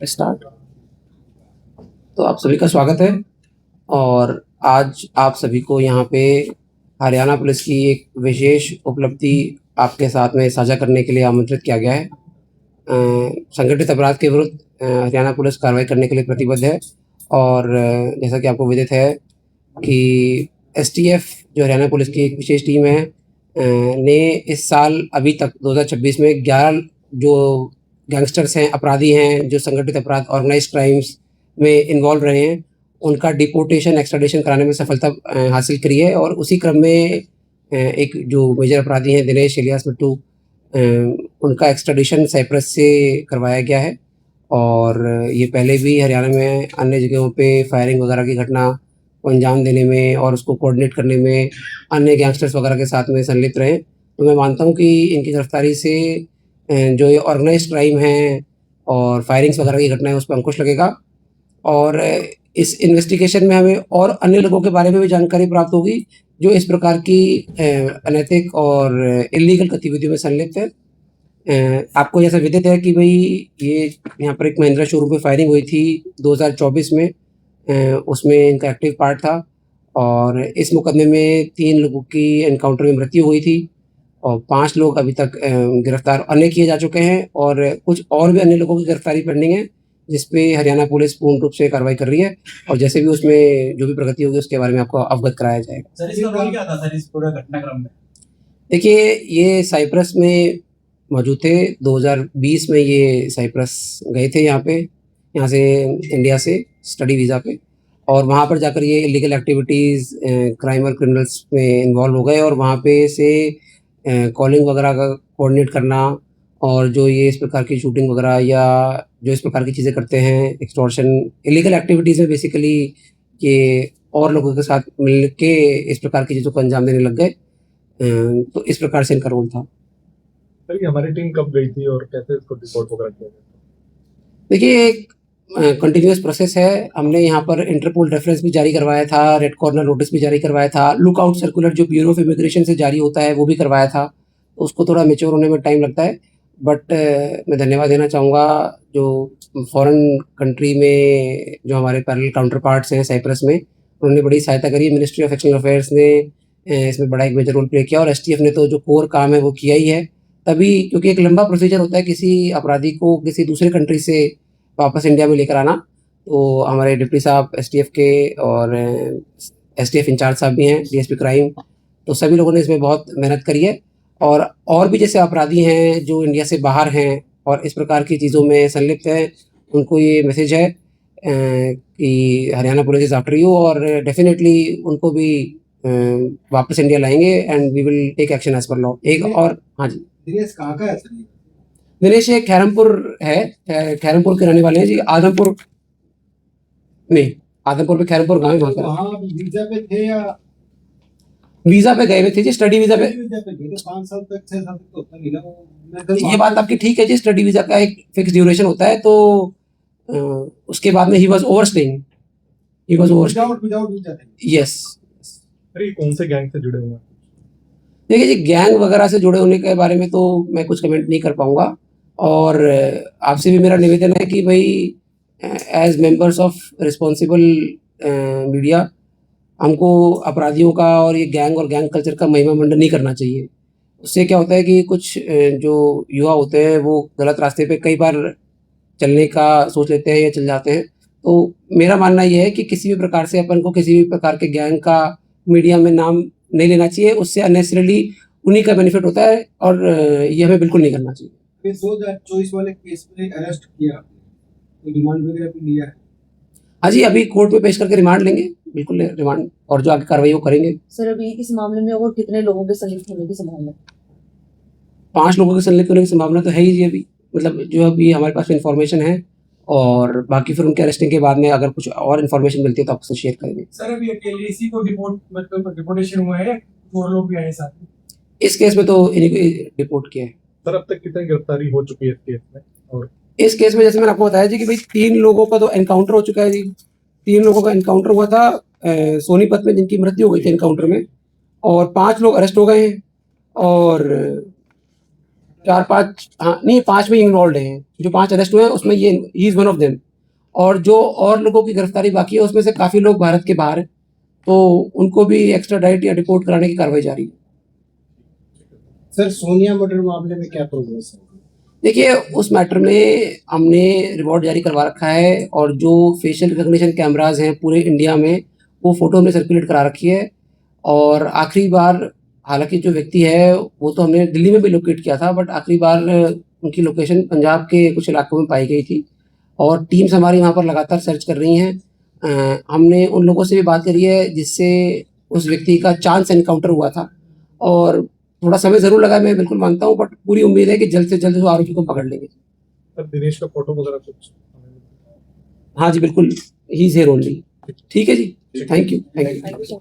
Start. तो आप सभी का स्वागत है और आज आप सभी को यहाँ पे हरियाणा पुलिस की एक विशेष उपलब्धि आपके साथ में साझा करने के लिए आमंत्रित किया गया है। संगठित अपराध के विरुद्ध हरियाणा पुलिस कार्रवाई करने के लिए प्रतिबद्ध है और जैसा कि आपको विदित है कि एसटीएफ जो हरियाणा पुलिस की एक विशेष टीम है ने इस साल अभी तक 2026 में 11 जो गैंगस्टर्स हैं, अपराधी हैं, जो संगठित अपराध ऑर्गेनाइज्ड क्राइम्स में इन्वॉल्व रहे हैं, उनका डिपोर्टेशन, एक्स्ट्राडिशन कराने में सफलता हासिल करी है और उसी क्रम में एक जो मेजर अपराधी हैं दिनेश इलियास मिट्टू, उनका एक्स्ट्राडिशन साइप्रस से करवाया गया है और ये पहले भी हरियाणा में अन्य जगहों पे फायरिंग वगैरह की घटना को अंजाम देने में और उसको कोऑर्डिनेट करने में अन्य गैंगस्टर्स वगैरह के साथ में संलिप्त रहे। तो मैं मानता हूँ कि इनकी गिरफ्तारी से जो ये ऑर्गेनाइज्ड क्राइम है और फायरिंग्स वगैरह की घटनाएँ उस पर अंकुश लगेगा और इस इन्वेस्टिगेशन में हमें और अन्य लोगों के बारे में भी जानकारी प्राप्त होगी जो इस प्रकार की अनैतिक और इल्लीगल गतिविधियों में संलिप्त है। आपको जैसा विदित है कि भई ये यहाँ पर एक महिंद्रा शोरूम पे फायरिंग हुई थी 2024 में, उसमें इनका एक्टिव पार्ट था और इस मुकदमे में 3 लोगों की एनकाउंटर में मृत्यु हुई थी और 5 लोग अभी तक गिरफ्तार अन्य किए जा चुके हैं और कुछ और भी अन्य लोगों की गिरफ्तारी पेंडिंग है, जिस पे हरियाणा पुलिस पूर्ण रूप से कार्रवाई कर रही है और जैसे भी उसमें जो भी प्रगति होगी उसके बारे में आपको अवगत कराया जाएगा। सर, इसका रोल क्या था सर इस पूरे घटनाक्रम में? देखिए, ये साइप्रस में मौजूद थे। 2020 में ये साइप्रस गए थे यहाँ से इंडिया से स्टडी वीज़ा पे और वहाँ पर जाकर ये इल्लीगल एक्टिविटीज़, क्राइम और क्रिमिनल्स में इन्वॉल्व हो गए और वहाँ पे से कॉलिंग वगैरह का कोऑर्डिनेट करना और जो ये इस प्रकार की शूटिंग वगैरह या जो इस प्रकार की चीज़ें करते हैं, एक्सटॉर्शन, इल्लीगल एक्टिविटीज़ में बेसिकली ये और लोगों के साथ मिल के इस प्रकार की चीज़ों को अंजाम देने लग गए। तो इस प्रकार से इनका रोल था। सर, ये हमारी टीम कब गई थी और कैसे इसको रिपोर्ट वगैरह किया गया? देखिए, एक कंटिन्यूअस प्रोसेस है। हमने यहाँ पर इंटरपोल रेफरेंस भी जारी करवाया था, रेड कॉर्नर नोटिस भी जारी करवाया था, लुक आउट सर्कुलर जो ब्यूरो ऑफ इमिग्रेशन से जारी होता है वो भी करवाया था। तो उसको थोड़ा मैच्योर होने में टाइम लगता है बट मैं धन्यवाद देना चाहूँगा जो फॉरेन कंट्री में जो हमारे पैरेलल काउंटर पार्ट्स हैं साइप्रस में, उन्होंने बड़ी सहायता करी। मिनिस्ट्री ऑफ एक्सटर्नल अफेयर्स ने इसमें बड़ा एक मेजर रोल प्ले किया और एसटीएफ ने तो जो कोर काम है वो किया ही है। तभी क्योंकि एक लंबा प्रोसीजर होता है किसी अपराधी को किसी दूसरे कंट्री से वापस इंडिया में लेकर आना, तो हमारे डिप्टी साहब एसटीएफ के और एसटीएफ इंचार्ज साहब भी हैं, डीएसपी क्राइम, तो सभी लोगों ने इसमें बहुत मेहनत करी है और भी जैसे अपराधी हैं जो इंडिया से बाहर हैं और इस प्रकार की चीज़ों में संलिप्त हैं, उनको ये मैसेज है कि Haryana police is after you और डेफिनेटली उनको भी वापस इंडिया लाएंगे and we will take action as per law. एक और हाँ जी, दिनेश कहाँ का है सर? दिनेश ये खैरमपुर है, खैरमपुर के रहने वाले हैं जी। आदमपुर पे खैरमपुर गाँव है वहाँ का। वहाँ वीजा पे थे या वीजा पे गए हुए थे जी, स्टडी वीजा पे। वीजा पे गए थे? 5 साल तक 6 साल तक तो होता नहीं ना। ये बात आपकी ठीक है जी, स्टडी वीजा का एक फिक्स ड्यूरेशन होता है तो उसके बाद में ही वाज ओवरस्टेइंग विदाउट वीजा थे। यस। अरे, कौन से गैंग से जुड़े हुए हैं? देखिए जी, गैंग वगैरह से जुड़े होने के बारे में तो मैं कुछ कमेंट नहीं कर पाऊंगा और आपसे भी मेरा निवेदन है कि भाई as members of responsible media हमको अपराधियों का और ये गैंग और गैंग कल्चर का महिमा मंडन नहीं करना चाहिए। उससे क्या होता है कि कुछ जो युवा होते हैं वो गलत रास्ते पे कई बार चलने का सोच लेते हैं या चल जाते हैं। तो मेरा मानना ये है कि किसी भी प्रकार से अपन को किसी भी प्रकार के गैंग का मीडिया में नाम नहीं लेना चाहिए, उससे अननेसेसरीली उन्हीं का बेनिफिट होता है और ये हमें बिल्कुल नहीं करना चाहिए। फिर 2024 वाले केस में अरेस्ट किया, तो रिमांड वगैरह भी लिया है? हाँ जी, अभी कोर्ट में पेश करके रिमांड लेंगे, बिल्कुल रिमांड और जो आगे कार्रवाई वो करेंगे। सर, अभी इस मामले में और कितने लोगों के संलिप्त होने की संभावना है? 5 लोगों के संलिप्त होने की संभावना तो है ही जी अभी, मतलब जो अभी हमारे पास इन्फॉर्मेशन है और बाकी फिर उनके अरेस्टिंग के बाद में अगर कुछ और इन्फॉर्मेशन मिलती है तो आपसे शेयर करेंगे। सर, अभी अकेले इसी को डिपोर्टेशन हुआ है, और लोग भी आए साथ में? इस केस में तो इन्हीं को डिपोर्ट किया है। सर, अब तक कितनी गिरफ्तारी हो चुकी है इस केस में? और इस केस में जैसे मैंने आपको बताया जी कि भाई 3 लोगों का तो एनकाउंटर हो चुका है जी। 3 लोगों का एनकाउंटर हुआ था सोनीपत में, जिनकी मृत्यु हो गई थी एनकाउंटर में, और 5 लोग अरेस्ट हो गए हैं और 4-5 हाँ नहीं 5 में इन्वॉल्व हैं, जो 5 अरेस्ट हुए हैं उसमें ये he is one of them. और जो और लोगों की गिरफ्तारी बाकी है उसमें से काफ़ी लोग भारत के बाहर हैं, तो उनको भी एक्स्ट्राडाइट या डिपोर्ट कराने की कार्रवाई जारी है। सर सोनिया मर्डर मामले में क्या प्रोग्रेस है? देखिए उस मैटर में हमने रिवॉर्ड जारी करवा रखा है और जो फेशियल रिकग्निशन कैमराज हैं पूरे इंडिया में वो फ़ोटो हमने सर्कुलेट करा रखी है। और आखिरी बार हालांकि जो व्यक्ति है वो तो हमने दिल्ली में भी लोकेट किया था, बट आखिरी बार उनकी लोकेशन पंजाब के कुछ इलाकों में पाई गई थी और टीम्स हमारी वहाँ पर लगातार सर्च कर रही हैं। हमने उन लोगों से भी बात करी है जिससे उस व्यक्ति का चांस एनकाउंटर हुआ था और थोड़ा समय ज़रूर लगा, मैं बिल्कुल मानता हूँ, बट पूरी उम्मीद है कि जल्द से जल्द वो आरोपी को पकड़ लेंगे। सर दिनेश का फोटो वगैरह कुछ? हाँ जी बिल्कुल, ही इज़ हियर ओनली। ठीक है जी, thank you. Thank you, sir.